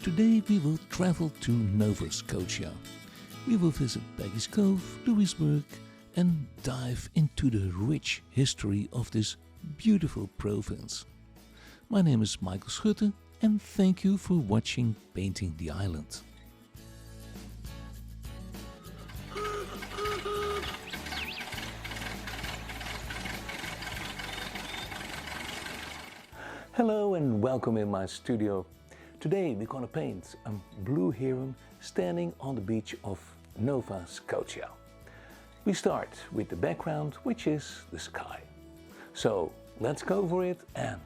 Today we will travel to Nova Scotia. We will visit Peggy's Cove, Louisburg, and dive into the rich history of this beautiful province. My name is Michael Schutte and thank you for watching Painting the Island. Hello and welcome in my studio. Today we're gonna paint a blue heron standing on the beach of Nova Scotia. We start with the background, which is the sky. So let's go for it and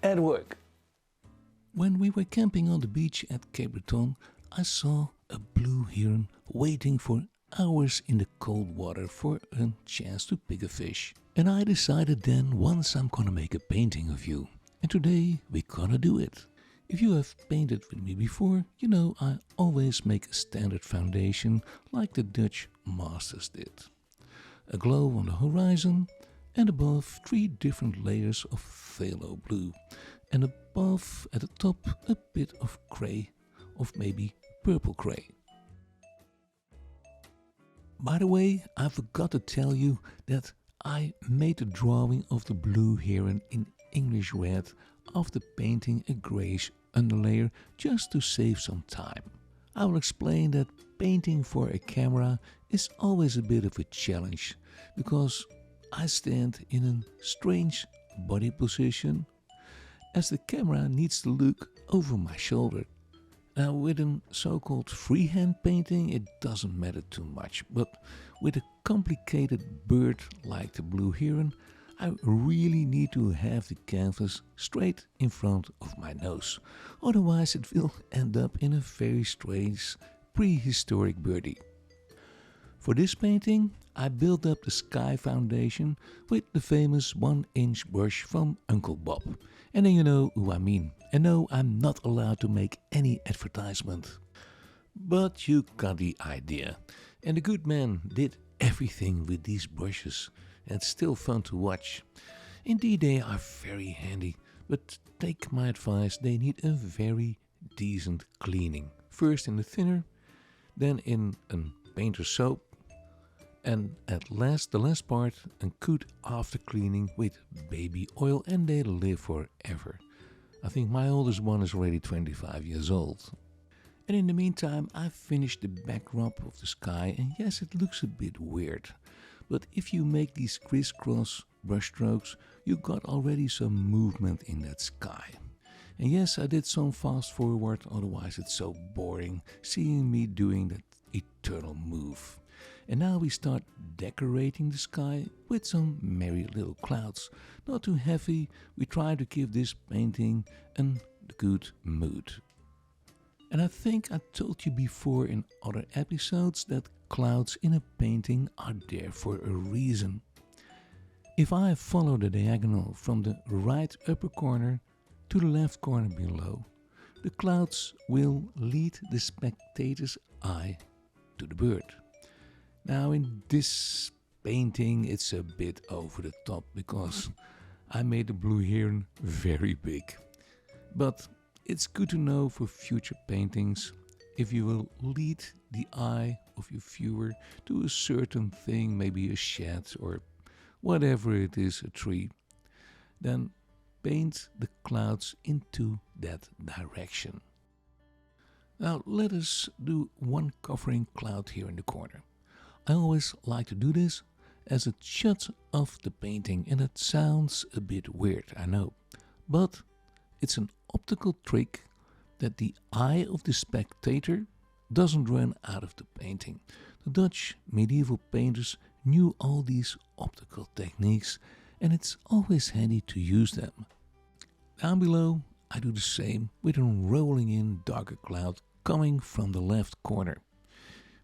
at work. When we were camping on the beach at Cape Breton, I saw a blue heron waiting for hours in the cold water for a chance to pick a fish. And I decided then once I'm gonna make a painting of you. And today we're gonna do it. If you have painted with me before, you know I always make a standard foundation like the Dutch masters did. A glow on the horizon and above 3 different layers of phthalo blue. And above, at the top, a bit of grey, of maybe purple grey. By the way, I forgot to tell you that I made a drawing of the blue heron in English red after painting a greyish underlayer just to save some time. I will explain that painting for a camera is always a bit of a challenge because I stand in a strange body position as the camera needs to look over my shoulder. Now with a so-called freehand painting it doesn't matter too much, but with a complicated bird like the blue heron I really need to have the canvas straight in front of my nose, otherwise it will end up in a very strange prehistoric birdie. For this painting I built up the sky foundation with the famous 1-inch brush from Uncle Bob. And then you know who I mean. And no, I'm not allowed to make any advertisement. But you got the idea. And the good man did everything with these brushes. And it's still fun to watch. Indeed they are very handy, but take my advice, they need a very decent cleaning. First in the thinner, then in a painter's soap, and at last, the last part, a good after cleaning with baby oil, and they live forever. I think my oldest one is already 25 years old. And in the meantime I finished the backdrop of the sky, and yes, it looks a bit weird. But if you make these crisscross brush strokes, you got already some movement in that sky. And yes, I did some fast forward, otherwise it's so boring seeing me doing that eternal move. And now we start decorating the sky with some merry little clouds. Not too heavy, we try to give this painting a good mood. And I think I told you before in other episodes that clouds in a painting are there for a reason. If I follow the diagonal from the right upper corner to the left corner below, the clouds will lead the spectator's eye to the bird. Now in this painting it's a bit over the top because I made the blue heron very big. But it's good to know for future paintings if you will lead the eye of your viewer to a certain thing, maybe a shed or whatever it is, a tree, then paint the clouds into that direction. Now let us do one covering cloud here in the corner. I always like to do this as it shuts off the painting, and it sounds a bit weird, I know, but it's an optical trick that the eye of the spectator doesn't run out of the painting. The Dutch medieval painters knew all these optical techniques, and it's always handy to use them. Down below I do the same with a rolling in darker cloud coming from the left corner.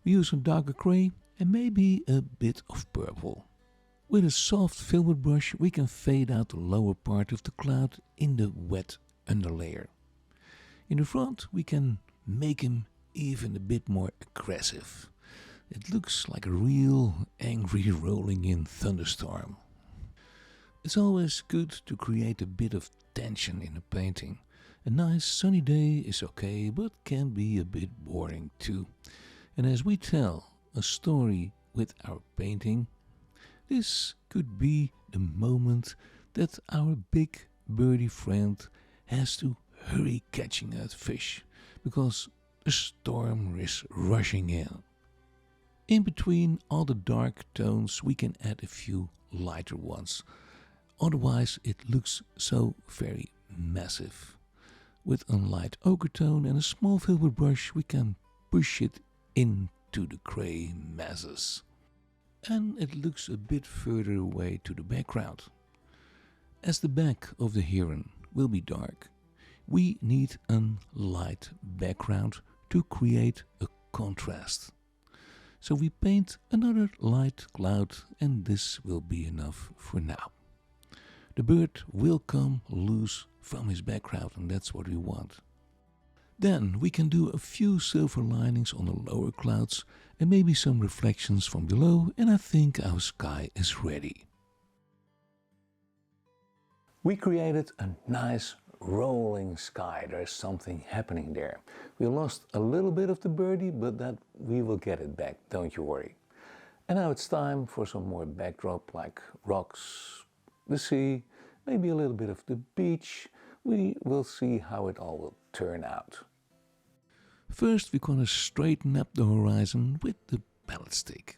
We use a darker grey and maybe a bit of purple. With a soft filbert brush we can fade out the lower part of the cloud in the wet underlayer. In the front we can make him even a bit more aggressive. It looks like a real angry rolling in thunderstorm. It's always good to create a bit of tension in a painting, A nice sunny day is okay, but can be a bit boring too. And as we tell a story with our painting, this could be the moment that our big birdie friend has to hurry catching that fish because a storm is rushing in. In between all the dark tones, we can add a few lighter ones. Otherwise, it looks so very massive. With a light ochre tone and a small filbert brush, we can push it into the grey masses. And it looks a bit further away to the background. As the back of the heron will be dark, we need a light background to create a contrast. So we paint another light cloud and this will be enough for now. The bird will come loose from his background and that's what we want. Then we can do a few silver linings on the lower clouds and maybe some reflections from below, and I think our sky is ready. We created a nice rolling sky. There's something happening there. We lost a little bit of the birdie, but that we will get it back, don't you worry. And now it's time for some more backdrop like rocks, the sea, maybe a little bit of the beach. We will see how it all will turn out. First we're gonna straighten up the horizon with the palette stick.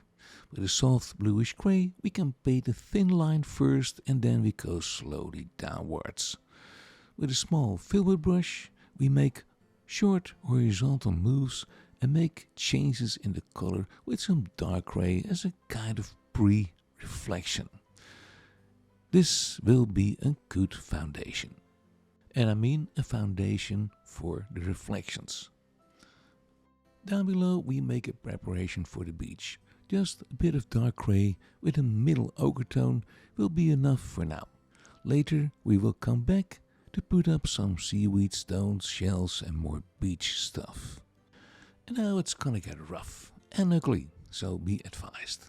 With a soft bluish grey we can paint a thin line first and then we go slowly downwards. With a small filbert brush we make short horizontal moves and make changes in the color with some dark grey as a kind of pre-reflection. This will be a good foundation. And I mean a foundation for the reflections. Down below we make a preparation for the beach. Just a bit of dark grey with a middle ochre tone will be enough for now. Later we will come back to put up some seaweed, stones, shells and more beach stuff. And now it's gonna get rough and ugly, so be advised.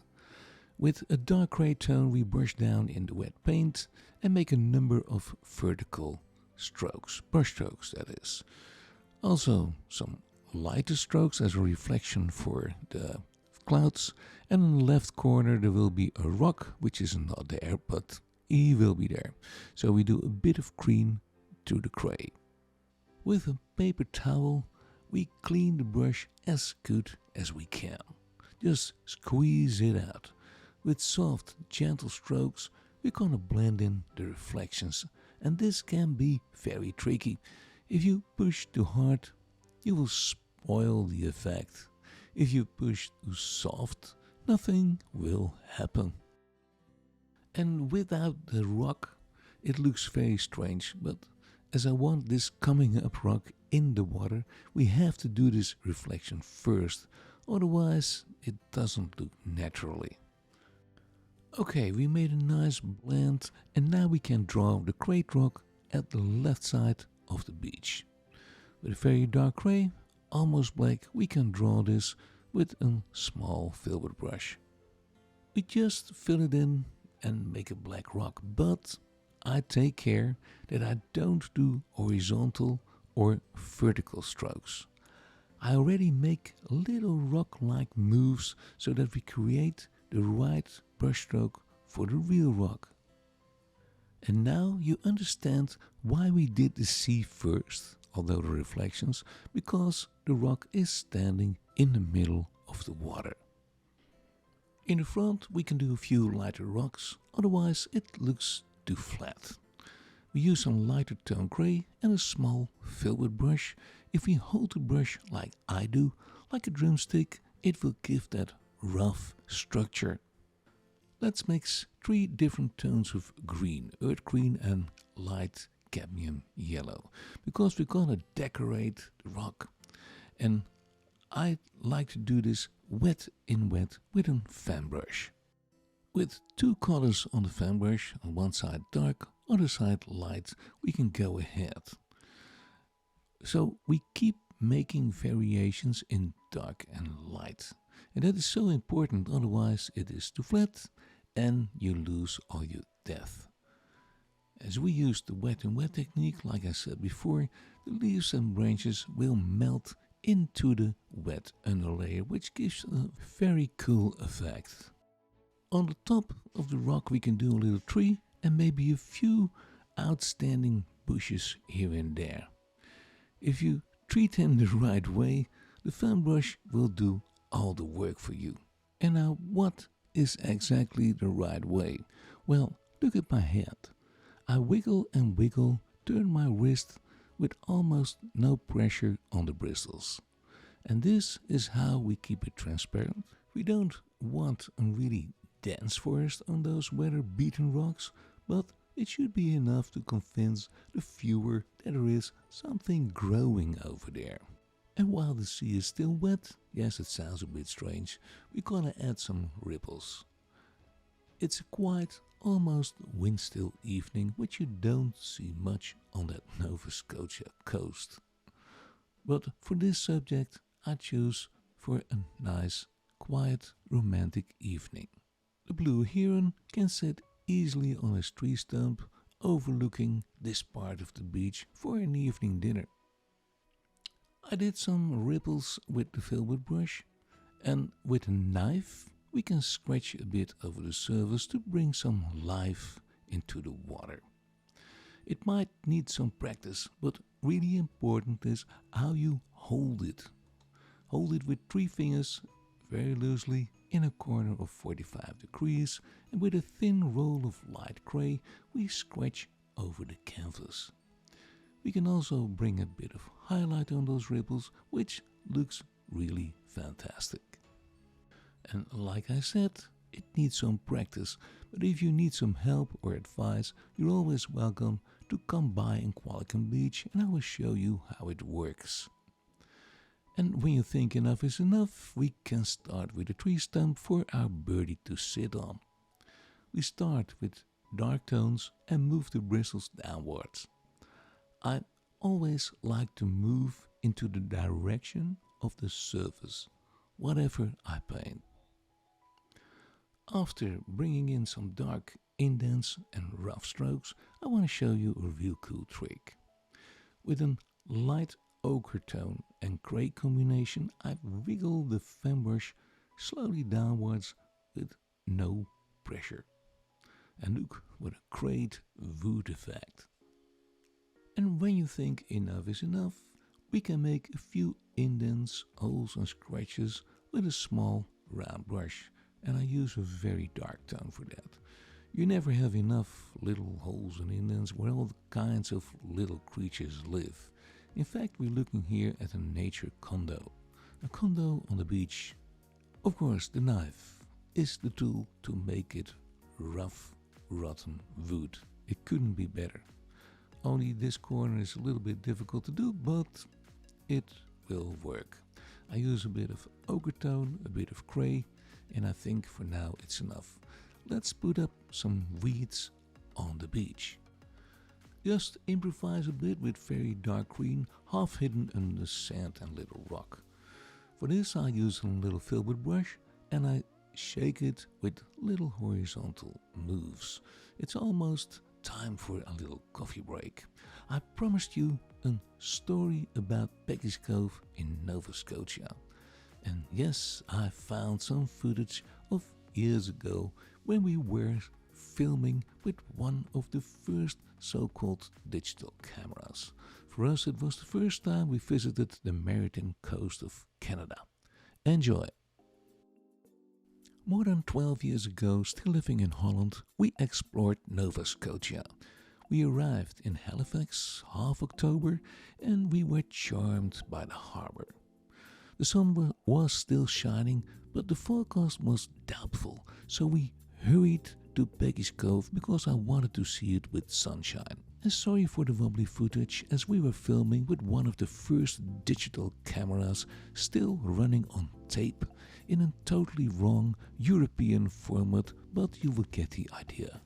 With a dark grey tone we brush down in the wet paint and make a number of vertical strokes, brush strokes that is. Also some lighter strokes as a reflection for the clouds, and in the left corner there will be a rock which is not there but he will be there. So we do a bit of green to the grey. With a paper towel we clean the brush as good as we can. Just squeeze it out. With soft gentle strokes we're gonna blend in the reflections, and this can be very tricky. If you push too hard you will spoil the effect. If you push too soft, nothing will happen. And without the rock, it looks very strange, but as I want this coming up rock in the water, we have to do this reflection first, otherwise it doesn't look naturally. Okay, we made a nice blend and now we can draw the great rock at the left side of the beach. With a very dark grey, almost black, we can draw this with a small filbert brush. We just fill it in and make a black rock, but I take care that I don't do horizontal or vertical strokes. I already make little rock-like moves so that we create the right brushstroke for the real rock. And now you understand why we did the sea first, although the reflections, because the rock is standing in the middle of the water. In the front we can do a few lighter rocks, otherwise it looks too flat. We use some lighter tone grey and a small filbert brush. If we hold the brush like I do, like a drumstick, it will give that rough structure. Let's mix 3 different tones of green, earth green and light cadmium yellow, because we're gonna decorate the rock. And I like to do this wet in wet with a fan brush. With 2 colors on the fan brush, on one side dark, other side light, we can go ahead. So we keep making variations in dark and light. And that is so important, otherwise it is too flat and you lose all your depth. As we use the wet and wet technique, like I said before, the leaves and branches will melt into the wet underlayer, which gives a very cool effect. On the top of the rock we can do a little tree and maybe a few outstanding bushes here and there. If you treat them the right way, the fan brush will do all the work for you. And now, what is exactly the right way? Well, look at my hand. I wiggle and wiggle, turn my wrist with almost no pressure on the bristles. And this is how we keep it transparent. We don't want a really dense forest on those weather-beaten rocks, but it should be enough to convince the viewer that there is something growing over there. And while the sea is still wet, yes, it sounds a bit strange, we're gonna add some ripples. It's a quiet, almost windstill evening, which you don't see much on that Nova Scotia coast. But for this subject, I choose for a nice, quiet, romantic evening. The blue heron can sit easily on his tree stump, overlooking this part of the beach for an evening dinner. I did some ripples with the filbert brush, and with a knife we can scratch a bit over the surface to bring some life into the water. It might need some practice, but really important is how you hold it. Hold it with 3 fingers very loosely in a corner of 45 degrees, and with a thin roll of light gray we scratch over the canvas. We can also bring a bit of highlight on those ripples, which looks really fantastic. And like I said, it needs some practice, but if you need some help or advice, you're always welcome to come by in Qualicum Beach and I will show you how it works. And when you think enough is enough, we can start with a tree stump for our birdie to sit on. We start with dark tones and move the bristles downwards. I always like to move into the direction of the surface, whatever I paint. After bringing in some dark indents and rough strokes, I want to show you a real cool trick. With a light ochre tone and grey combination, I wiggle the fan brush slowly downwards with no pressure. And look what a great wood effect. And when you think enough is enough, we can make a few indents, holes and scratches with a small round brush, and I use a very dark tone for that. You never have enough little holes and indents where all kinds of little creatures live. In fact, we're looking here at a nature condo. A condo on the beach. Of course, the knife is the tool to make it rough, rotten wood. It couldn't be better. Only this corner is a little bit difficult to do, but it will work. I use a bit of ochre tone, a bit of grey, and I think for now it's enough. Let's put up some weeds on the beach. Just improvise a bit with very dark green, half hidden under sand and little rock. For this I use a little filbert brush and I shake it with little horizontal moves. It's almost time for a little coffee break. I promised you a story about Peggy's Cove in Nova Scotia. And yes, I found some footage of years ago when we were filming with one of the first so-called digital cameras. For us it was the first time we visited the maritime coast of Canada. Enjoy! More than 12 years ago, still living in Holland, we explored Nova Scotia. We arrived in Halifax half October and we were charmed by the harbor. The sun was still shining, but the forecast was doubtful, so we hurried to Peggy's Cove because I wanted to see it with sunshine. And sorry for the wobbly footage, as we were filming with one of the first digital cameras still running on tape in a totally wrong European format, but you will get the idea.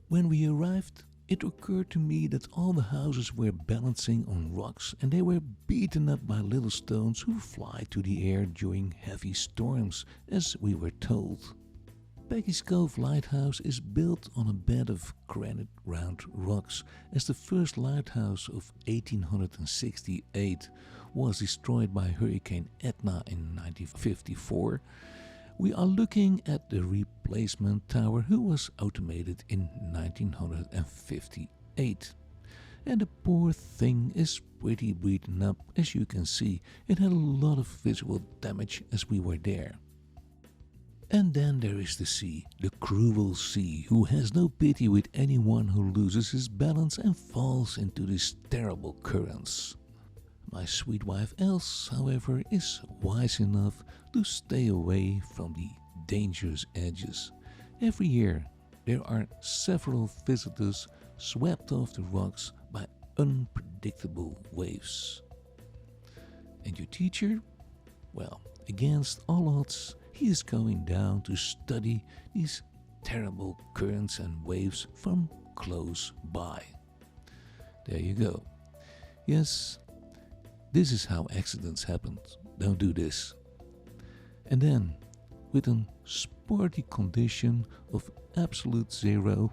When we arrived, it occurred to me that all the houses were balancing on rocks and they were beaten up by little stones who fly to the air during heavy storms, as we were told. Peggy's Cove Lighthouse is built on a bed of granite round rocks, as the first lighthouse of 1868 was destroyed by Hurricane Edna in 1954. We are looking at the replacement tower, who was automated in 1958. And the poor thing is pretty beaten up, as you can see. It had a lot of visual damage as we were there. And then there is the sea, the cruel sea, who has no pity with anyone who loses his balance and falls into these terrible currents. My sweet wife Else, however, is wise enough to stay away from the dangerous edges. Every year there are several visitors swept off the rocks by unpredictable waves. And your teacher? Well, against all odds, he is going down to study these terrible currents and waves from close by. There you go. Yes, this is how accidents happen. Don't do this. And then, with a sporty condition of absolute zero,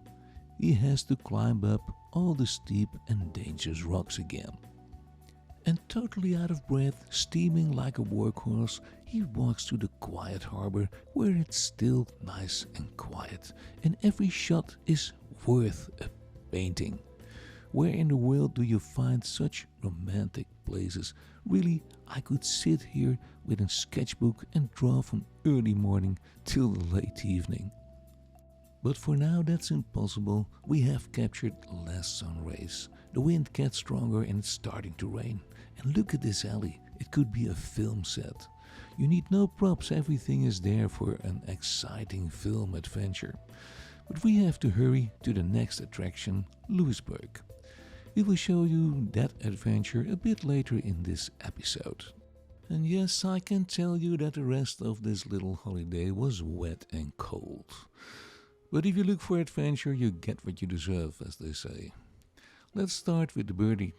he has to climb up all the steep and dangerous rocks again. And totally out of breath, steaming like a workhorse, he walks to the quiet harbor where it's still nice and quiet, and every shot is worth a painting. Where in the world do you find such romantic places? Really, I could sit here with a sketchbook and draw from early morning till the late evening. But for now that's impossible. We have captured last sun rays. The wind gets stronger and it's starting to rain. And look at this alley, it could be a film set. You need no props, everything is there for an exciting film adventure. But we have to hurry to the next attraction, Louisburg. We will show you that adventure a bit later in this episode. And yes, I can tell you that the rest of this little holiday was wet and cold. But if you look for adventure, you get what you deserve, as they say. Let's start with the birdie.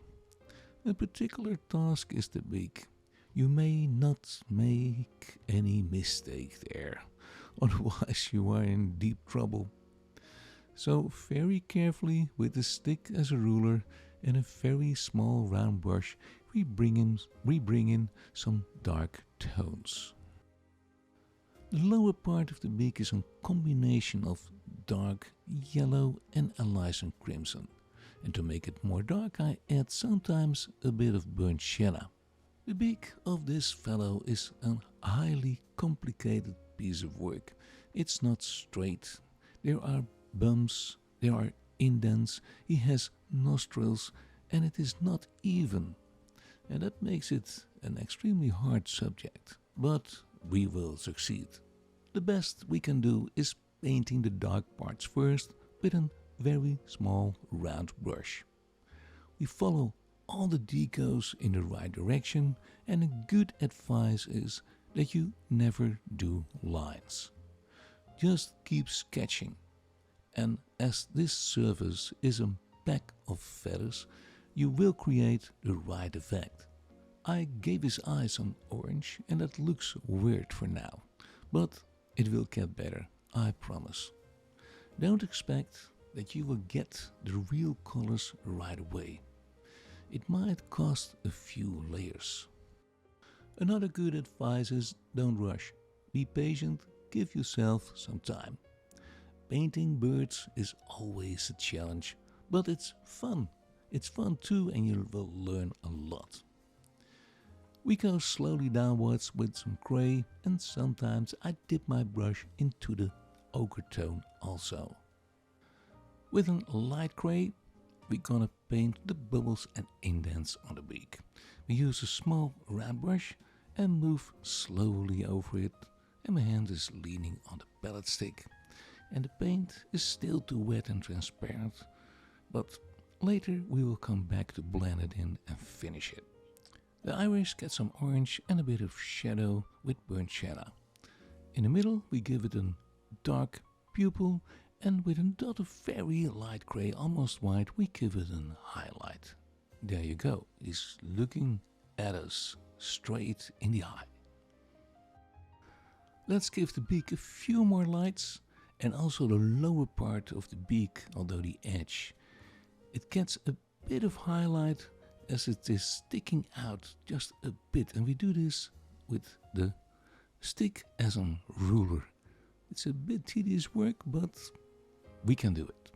A particular task is the beak. You may not make any mistake there, otherwise you are in deep trouble. So very carefully, with a stick as a ruler and a very small round brush, we bring in some dark tones. The lower part of the beak is a combination of dark yellow and alizarin crimson. And to make it more dark, I add sometimes a bit of burnt sienna. The beak of this fellow is a highly complicated piece of work. It's not straight. There are bumps, there are indents, he has nostrils, and it is not even. And that makes it an extremely hard subject. But we will succeed. The best we can do is painting the dark parts first with a very small round brush. We follow all the decos in the right direction, and a good advice is that you never do lines. Just keep sketching, and as this surface is a pack of feathers, you will create the right effect. I gave his eyes some orange, and that looks weird for now, but it will get better, I promise. Don't expect that you will get the real colors right away. It might cost a few layers. Another good advice is don't rush. Be patient, give yourself some time. Painting birds is always a challenge, but it's fun. It's fun too, and you will learn a lot. We go slowly downwards with some grey, and sometimes I dip my brush into the ochre tone also. With a light grey, we're gonna paint the bubbles and indents on the beak. We use a small round brush and move slowly over it, and my hand is leaning on the palette stick. And the paint is still too wet and transparent, but later we will come back to blend it in and finish it. The iris gets some orange and a bit of shadow with burnt sienna. In the middle we give it a dark pupil, and with a dot of very light grey, almost white, we give it a highlight. There you go, he's looking at us straight in the eye. Let's give the beak a few more lights, and also the lower part of the beak, although the edge. It gets a bit of highlight as it is sticking out just a bit, and we do this with the stick as a ruler. It's a bit tedious work, but we can do it.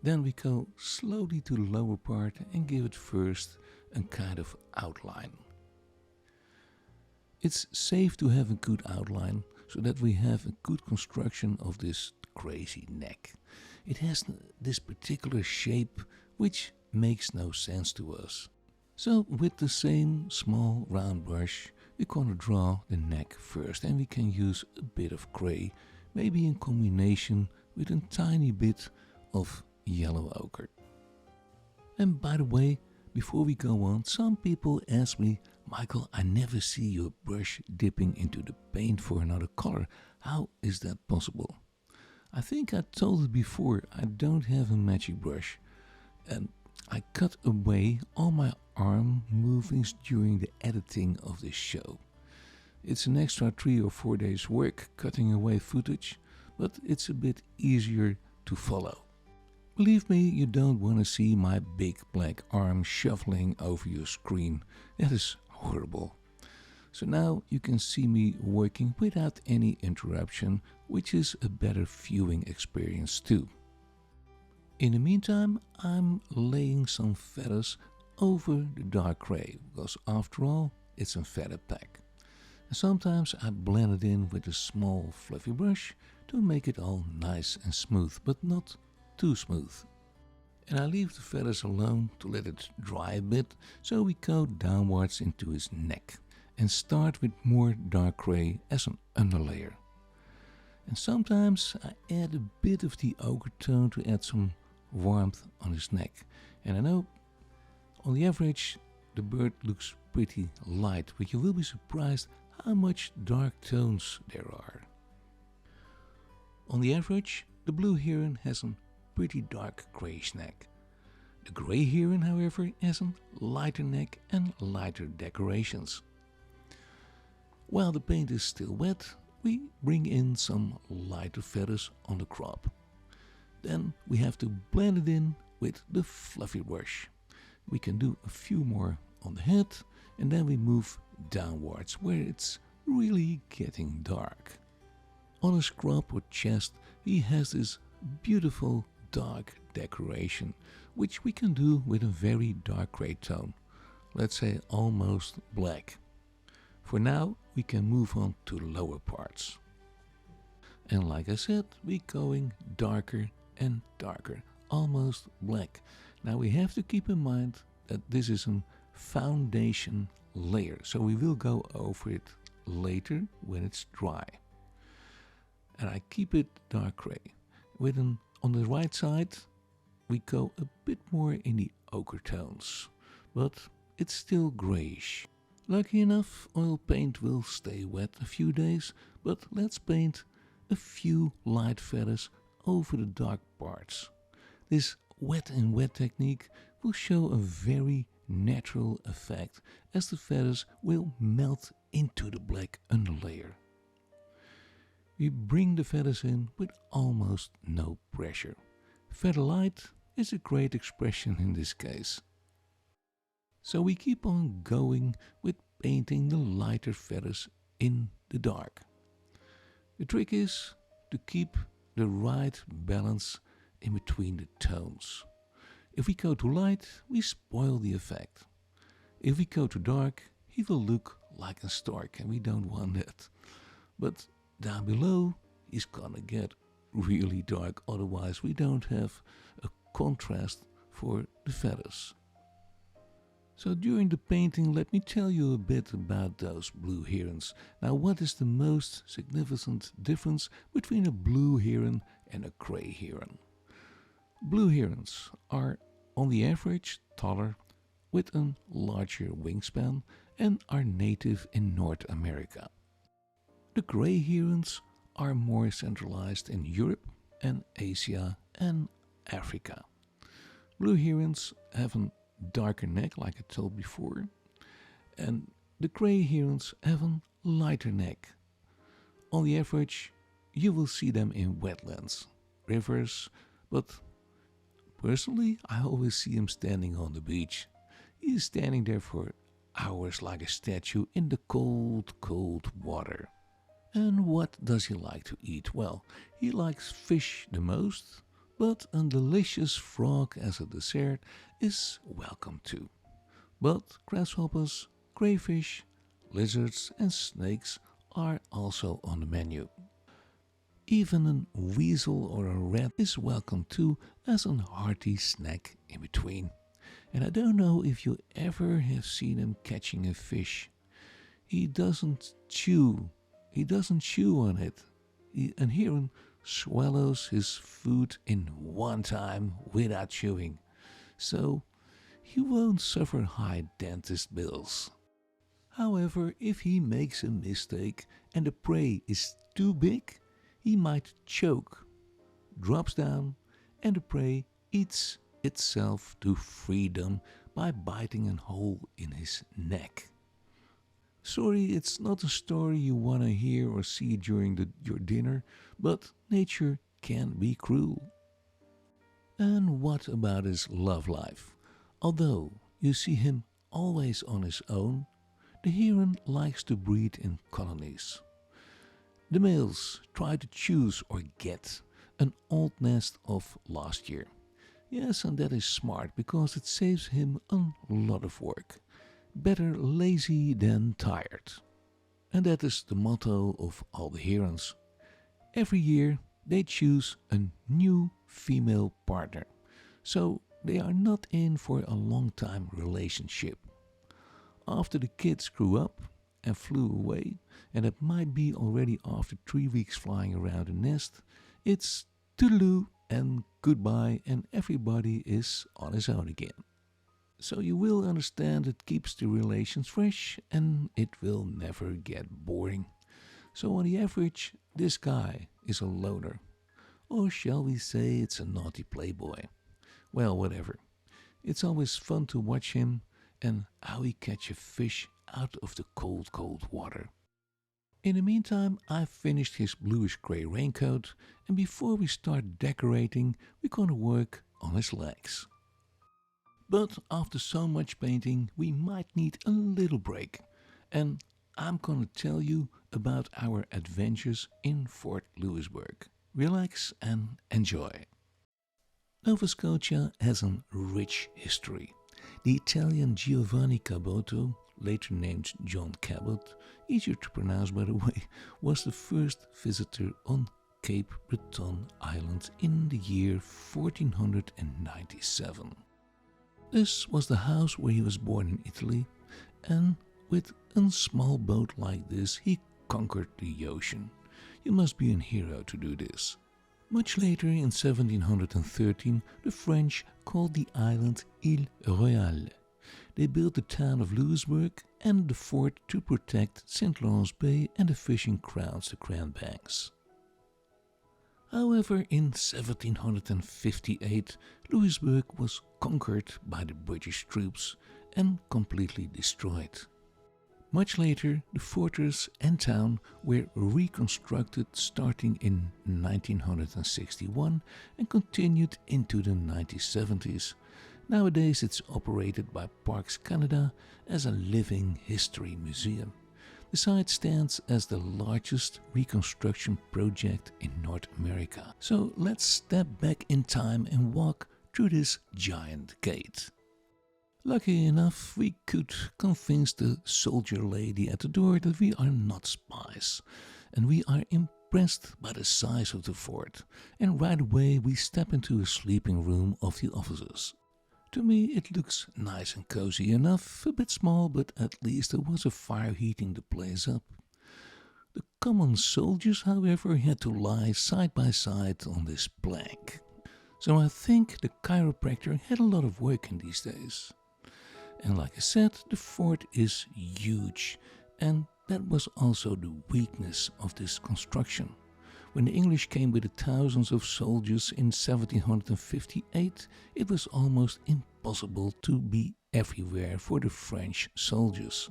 Then we go slowly to the lower part and give it first a kind of outline. It's safe to have a good outline so that we have a good construction of this crazy neck. It has this particular shape which makes no sense to us. So with the same small round brush we're gonna draw the neck first, and we can use a bit of gray, maybe in combination with a tiny bit of yellow ochre. And by the way, before we go on, some people ask me, Michael, I never see your brush dipping into the paint for another color. How is that possible? I think I told it before, I don't have a magic brush, and I cut away all my arm movements during the editing of this show. It's an extra 3 or 4 days work cutting away footage, but it's a bit easier to follow. Believe me, you don't want to see my big black arm shuffling over your screen. That is horrible. So now you can see me working without any interruption, which is a better viewing experience too. In the meantime, I'm laying some feathers over the dark gray, because after all, it's a feather pack. And sometimes I blend it in with a small fluffy brush to make it all nice and smooth, but not too smooth. And I leave the feathers alone to let it dry a bit, so we go downwards into his neck and start with more dark gray as an underlayer. And sometimes I add a bit of the ochre tone to add some warmth on his neck. And I know on the average the bird looks pretty light, but you will be surprised how much dark tones there are. On the average, the blue heron has a pretty dark greyish neck. The grey heron, however, has a lighter neck and lighter decorations. While the paint is still wet, we bring in some lighter feathers on the crop. Then we have to blend it in with the fluffy brush. We can do a few more on the head, and then we move downwards where it's really getting dark. On his crop or chest he has this beautiful dark decoration, which we can do with a very dark grey tone, let's say almost black. For now we can move on to the lower parts. And like I said, we're going darker and darker, almost black. Now we have to keep in mind that this is a foundation layer, so we will go over it later when it's dry. And I keep it dark gray. On the right side we go a bit more in the ochre tones, but it's still grayish. Lucky enough, oil paint will stay wet a few days, but let's paint a few light feathers over the dark parts. This wet and wet technique will show a very natural effect, as the feathers will melt into the black underlayer. We bring the feathers in with almost no pressure. Feather light is a great expression in this case. So we keep on going with painting the lighter feathers in the dark. The trick is to keep the right balance in between the tones. If we go too light, we spoil the effect. If we go too dark, he will look like a stork, and we don't want that. But down below, he's gonna get really dark, otherwise we don't have a contrast for the feathers. So during the painting, let me tell you a bit about those blue herons. Now, what is the most significant difference between a blue heron and a grey heron? Blue herons are on the average taller, with a larger wingspan, and are native in North America. The grey herons are more centralized in Europe and Asia and Africa. Blue herons have a darker neck, like I told before, and the grey herons have a lighter neck. On the average, you will see them in wetlands, rivers, but personally, I always see him standing on the beach. He is standing there for hours like a statue in the cold, cold water. And what does he like to eat? Well, he likes fish the most, but a delicious frog as a dessert is welcome too. But grasshoppers, crayfish, lizards, and snakes are also on the menu. Even a weasel or a rat is welcome too as a hearty snack in between. And I don't know if you ever have seen him catching a fish. He doesn't chew. He doesn't chew on it. And Heron swallows his food in one time without chewing. So he won't suffer high dentist bills. However, if he makes a mistake and the prey is too big, he might choke, drops down, and the prey eats itself to freedom by biting a hole in his neck. Sorry, it's not a story you want to hear or see during your dinner, but nature can be cruel. And what about his love life? Although you see him always on his own, the heron likes to breed in colonies. The males try to choose or get an old nest of last year. Yes, and that is smart because it saves him a lot of work. Better lazy than tired. And that is the motto of all the herons. Every year they choose a new female partner. So they are not in for a long time relationship. After the kids grew up and flew away, and it might be already after 3 weeks flying around the nest, it's toodaloo and goodbye, and everybody is on his own again. So you will understand it keeps the relations fresh and it will never get boring. So on the average, this guy is a loner. Or shall we say it's a naughty playboy? Well, whatever. It's always fun to watch him and how he catches fish out of the cold, cold water. In the meantime, I've finished his bluish-gray raincoat, and before we start decorating, we're gonna work on his legs. But after so much painting, we might need a little break, and I'm gonna tell you about our adventures in Fort Louisburg. Relax and enjoy. Nova Scotia has a rich history. The Italian Giovanni Caboto, later named John Cabot, easier to pronounce by the way, was the first visitor on Cape Breton Island in the year 1497. This was the house where he was born in Italy, and with a small boat like this he conquered the ocean. You must be a hero to do this. Much later, in 1713, the French called the island Île Royale. They built the town of Louisburg and the fort to protect St. Lawrence Bay and the fishing grounds, the Grand Banks. However, in 1758, Louisburg was conquered by the British troops and completely destroyed. Much later, the fortress and town were reconstructed starting in 1961 and continued into the 1970s. Nowadays it's operated by Parks Canada as a living history museum. The site stands as the largest reconstruction project in North America. So let's step back in time and walk through this giant gate. Lucky enough, we could convince the soldier lady at the door that we are not spies, and we are impressed by the size of the fort, and right away we step into a sleeping room of the officers. To me it looks nice and cozy enough, a bit small, but at least there was a fire heating the place up. The common soldiers, however, had to lie side by side on this plank. So I think the chiropractor had a lot of work in these days. And like I said, the fort is huge, and that was also the weakness of this construction. When the English came with the thousands of soldiers in 1758, it was almost impossible to be everywhere for the French soldiers.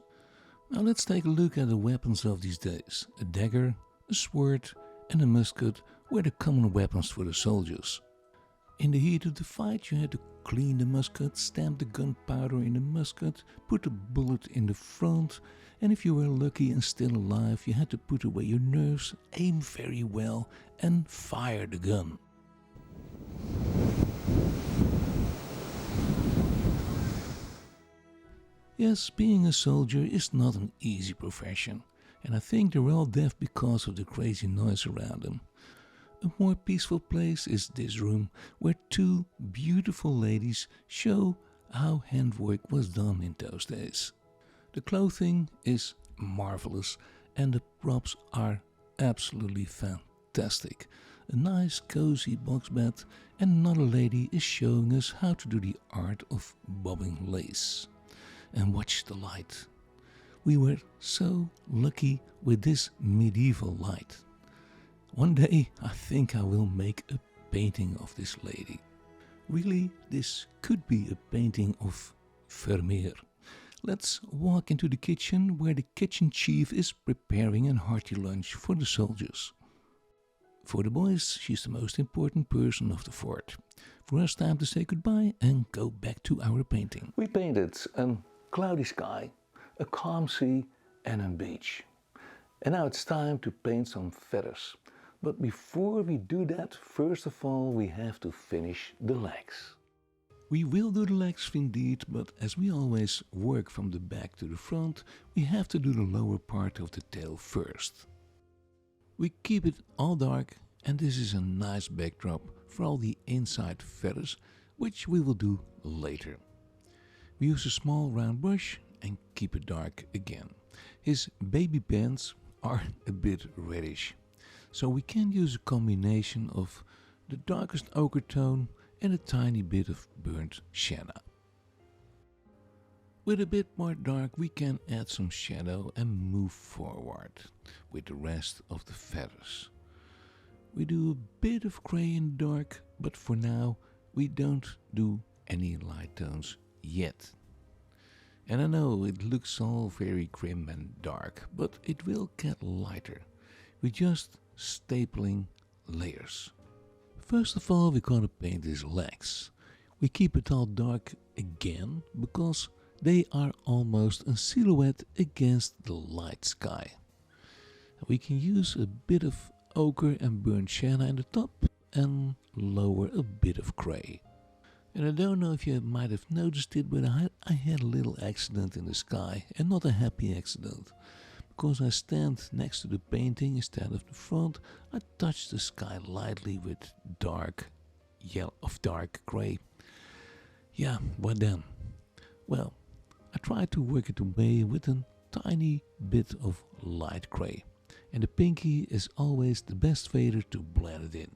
Now let's take a look at the weapons of these days: a dagger, a sword, and a musket were the common weapons for the soldiers. In the heat of the fight, you had to clean the musket, stamp the gunpowder in the musket, put the bullet in the front, and if you were lucky and still alive, you had to put away your nerves, aim very well, and fire the gun. Yes, being a soldier is not an easy profession, and I think they're all deaf because of the crazy noise around them. A more peaceful place is this room, where two beautiful ladies show how handwork was done in those days. The clothing is marvelous and the props are absolutely fantastic. A nice cozy box bed, and another lady is showing us how to do the art of bobbing lace. And watch the light. We were so lucky with this medieval light. One day I think I will make a painting of this lady. Really, this could be a painting of Vermeer. Let's walk into the kitchen where the kitchen chief is preparing a hearty lunch for the soldiers. For the boys, she's the most important person of the fort. For us, time to say goodbye and go back to our painting. We painted a cloudy sky, a calm sea and a beach. And now it's time to paint some feathers. But before we do that, first of all, we have to finish the legs. We will do the legs indeed, but as we always work from the back to the front, we have to do the lower part of the tail first. We keep it all dark, and this is a nice backdrop for all the inside feathers, which we will do later. We use a small round brush and keep it dark again. His baby pants are a bit reddish, so we can use a combination of the darkest ochre tone and a tiny bit of burnt sienna. With a bit more dark, we can add some shadow and move forward with the rest of the feathers. We do a bit of grey in the dark, but for now we don't do any light tones yet. And I know it looks all very grim and dark, but it will get lighter. We're just stapling layers. First of all, we're gonna paint his legs. We keep it all dark again because they are almost a silhouette against the light sky. We can use a bit of ochre and burnt sienna in the top and lower a bit of grey. And I don't know if you might have noticed it, but I had a little accident in the sky, and not a happy accident. Because I stand next to the painting instead of the front, I touch the sky lightly with dark grey. Yeah, what then? Well, I tried to work it away with a tiny bit of light grey, and the pinky is always the best fader to blend it in.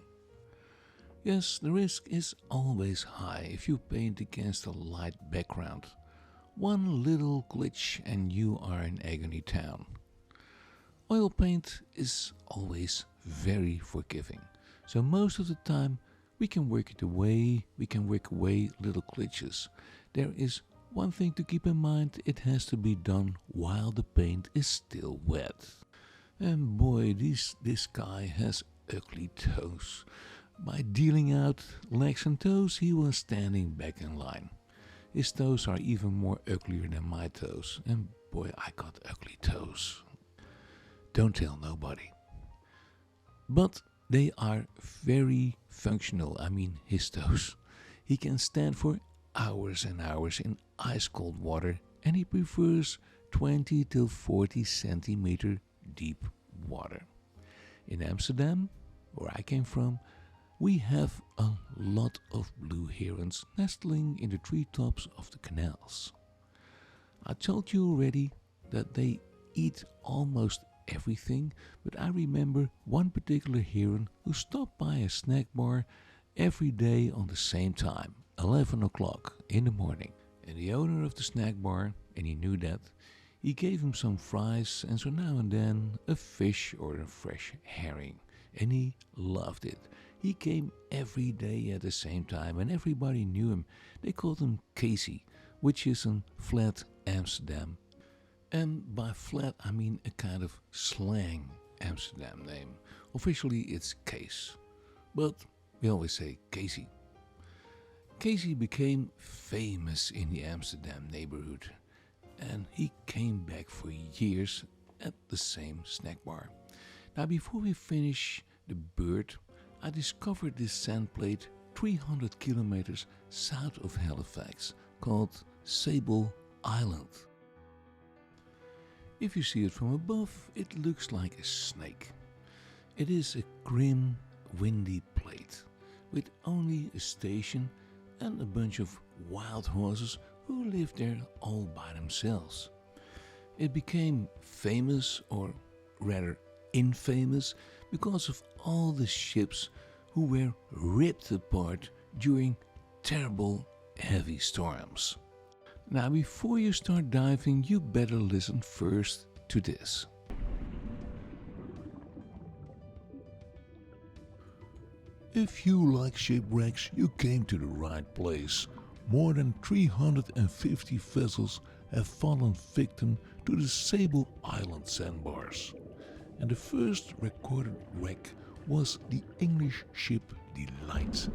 Yes, the risk is always high if you paint against a light background. One little glitch and you are in agony town. Oil paint is always very forgiving, so most of the time we can work it away, little glitches. There is one thing to keep in mind: it has to be done while the paint is still wet. And boy, this guy has ugly toes. By dealing out legs and toes, he was standing back in line. His toes are even more uglier than my toes, and boy, I got ugly toes. Don't tell nobody. But they are very functional, his toes. He can stand for hours and hours in ice cold water, and he prefers 20 till 40 centimeter deep water. In Amsterdam, where I came from, we have a lot of blue herons nestling in the treetops of the canals. I told you already that they eat almost everything, but I remember one particular heron who stopped by a snack bar every day on the same time, 11 o'clock in the morning. And the owner of the snack bar, and he knew that, he gave him some fries and so now and then a fish or a fresh herring, and he loved it. He came every day at the same time and everybody knew him. They called him Casey, which is a flat Amsterdam. And by flat I mean a kind of slang Amsterdam name. Officially it's Kees, but we always say Casey. Casey became famous in the Amsterdam neighborhood, and he came back for years at the same snack bar. Now before we finish the bird, I discovered this sand plate 300 kilometers south of Halifax called Sable Island. If you see it from above, it looks like a snake. It is a grim, windy plate with only a station and a bunch of wild horses who live there all by themselves. It became famous, or rather infamous, because of all the ships who were ripped apart during terrible heavy storms. Now before you start diving, you better listen first to this. If you like shipwrecks, you came to the right place. More than 350 vessels have fallen victim to the Sable Island sandbars. And the first recorded wreck was the English ship Delight.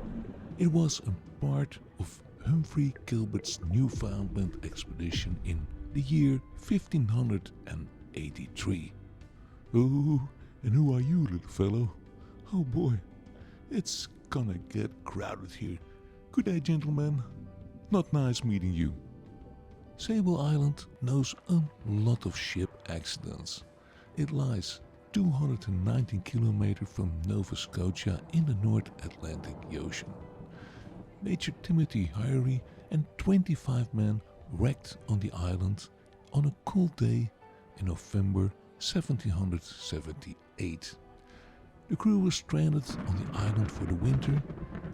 It was a part of Humphrey Gilbert's Newfoundland expedition in the year 1583. Oh, and who are you, little fellow? Oh boy, it's gonna get crowded here. Good day, gentlemen. Not nice meeting you. Sable Island knows a lot of ship accidents. It lies 219 kilometers from Nova Scotia in the North Atlantic Ocean. Major Timothy Hyrie and 25 men wrecked on the island on a cold day in November 1778. The crew was stranded on the island for the winter,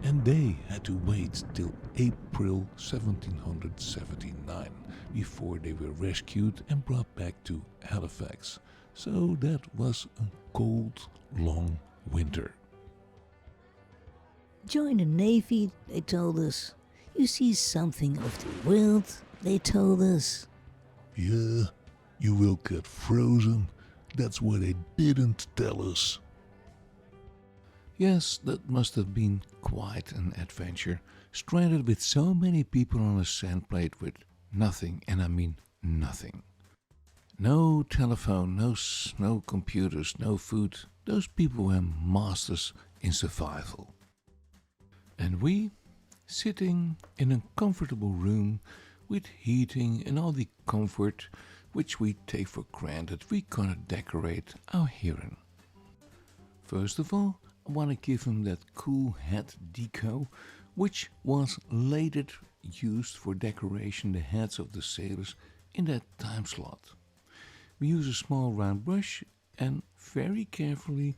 and they had to wait till April 1779 before they were rescued and brought back to Halifax. So that was a cold, long winter. Join the Navy, they told us. You see something of the world, they told us. Yeah, you will get frozen. That's what they didn't tell us. Yes, that must have been quite an adventure, stranded with so many people on a sand plate with nothing, and I mean nothing. No telephone, no computers, no food. Those people were masters in survival. And we, sitting in a comfortable room with heating and all the comfort which we take for granted, we gonna decorate our heron. First of all, I want to give him that cool head deco, which was later used for decoration the heads of the sailors in that time slot. We use a small round brush and very carefully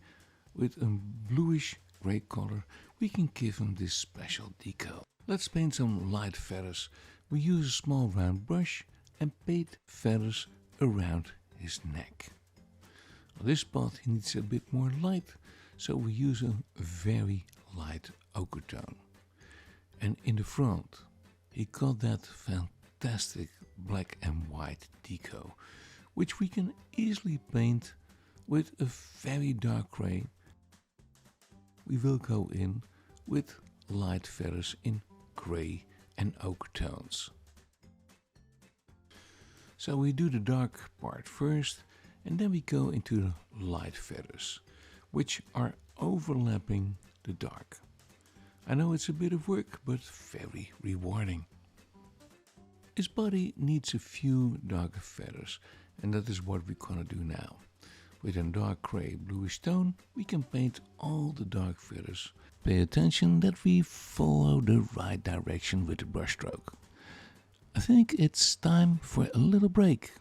with a bluish grey color we can give him this special deco. Let's paint some light feathers. We use a small round brush and paint feathers around his neck. On this spot he needs a bit more light, so we use a very light ochre tone. And in the front he got that fantastic black and white deco, which we can easily paint with a very dark grey. We will go in with light feathers in grey and ochre tones. So we do the dark part first, and then we go into the light feathers, which are overlapping the dark. I know it's a bit of work, but very rewarding. His body needs a few dark feathers, and that is what we're gonna do now. With a dark grey bluish tone, we can paint all the dark feathers. Pay attention that we follow the right direction with the brushstroke. I think it's time for a little break.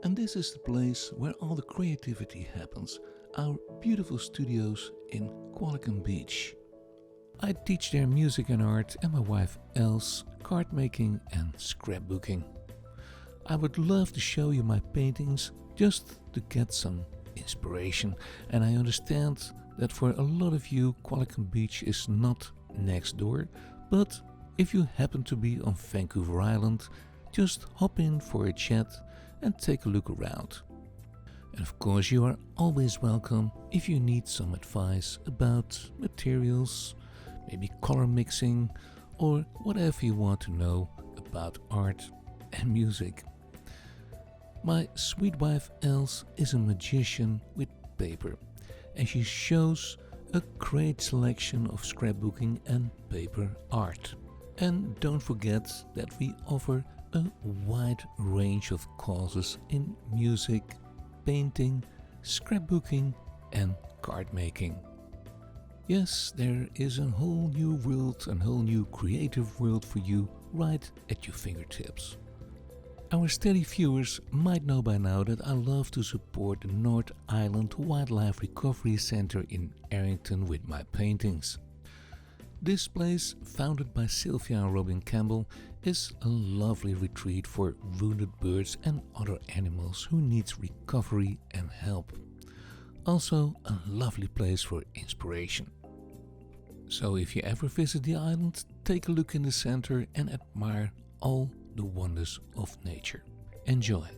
And this is the place where all the creativity happens, our beautiful studios in Qualicum Beach. I teach there music and art, and my wife Els card making and scrapbooking. I would love to show you my paintings just to get some inspiration, and I understand that for a lot of you Qualicum Beach is not next door, but if you happen to be on Vancouver Island, just hop in for a chat and take a look around. And of course, you are always welcome if you need some advice about materials, maybe color mixing, or whatever you want to know about art and music. My sweet wife Els is a magician with paper, and she shows a great selection of scrapbooking and paper art. And don't forget that we offer a wide range of courses in music, painting, scrapbooking and card making. Yes, there is a whole new world, a whole new creative world for you right at your fingertips. Our steady viewers might know by now that I love to support the North Island Wildlife Recovery Center in Arrington with my paintings. This place, founded by Sylvia and Robin Campbell, is a lovely retreat for wounded birds and other animals who need recovery and help. Also a lovely place for inspiration. So if you ever visit the island, take a look in the center and admire all the wonders of nature. Enjoy!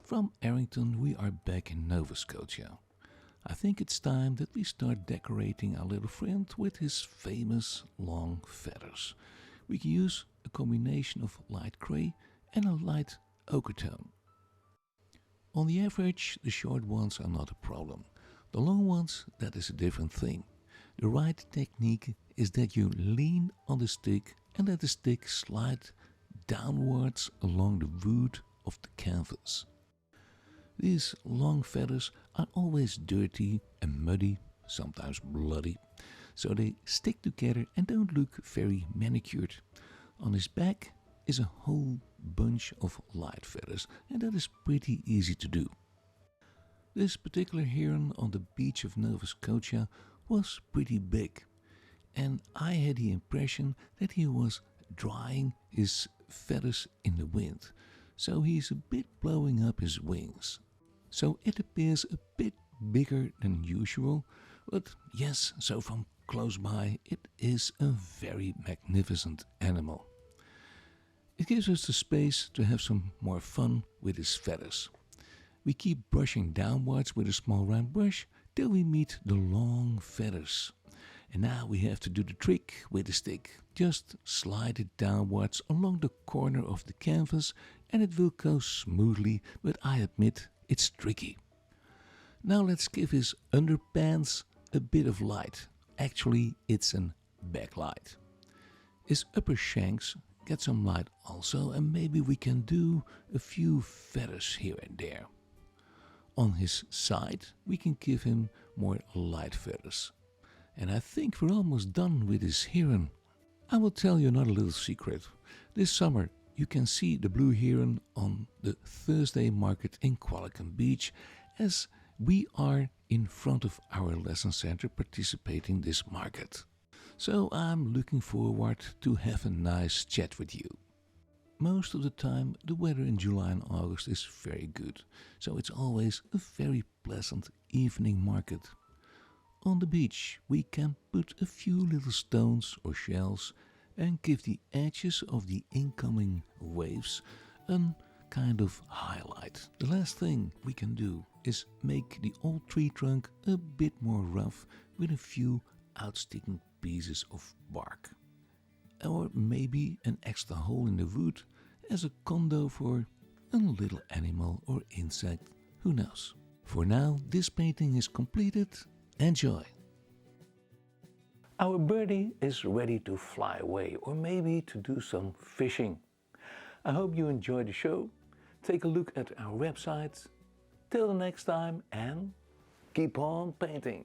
From Arrington we are back in Nova Scotia. I think it's time that we start decorating our little friend with his famous long feathers. We can use a combination of light grey and a light ochre tone. On the average, the short ones are not a problem. The long ones, that is a different thing. The right technique is that you lean on the stick and let the stick slide downwards along the wood of the canvas. These long feathers are always dirty and muddy, sometimes bloody, so they stick together and don't look very manicured. On his back is a whole bunch of light feathers, and that is pretty easy to do. This particular heron on the beach of Nova Scotia was pretty big, and I had the impression that he was drying his feathers in the wind, so he's a bit blowing up his wings. So it appears a bit bigger than usual, but yes, so from close by it is a very magnificent animal. It gives us the space to have some more fun with his feathers. We keep brushing downwards with a small round brush till we meet the long feathers. And now we have to do the trick with the stick. Just slide it downwards along the corner of the canvas and it will go smoothly, but I admit it's tricky. Now let's give his underpants a bit of light. Actually, it's an backlight. His upper shanks get some light also, and maybe we can do a few feathers here and there. On his side, we can give him more light feathers. And I think we're almost done with this heron. I will tell you another little secret. This summer you can see the blue heron on the Thursday market in Qualicum Beach, as we are in front of our lesson center participating this market. So I'm looking forward to have a nice chat with you. Most of the time the weather in July and August is very good, so it's always a very pleasant evening market. On the beach we can put a few little stones or shells and give the edges of the incoming waves a kind of highlight. The last thing we can do is make the old tree trunk a bit more rough with a few outsticking pieces of bark. Or maybe an extra hole in the wood as a condo for a little animal or insect, who knows. For now, this painting is completed. Enjoy! Our birdie is ready to fly away, or maybe to do some fishing. I hope you enjoyed the show. Take a look at our website. Till the next time, and keep on painting!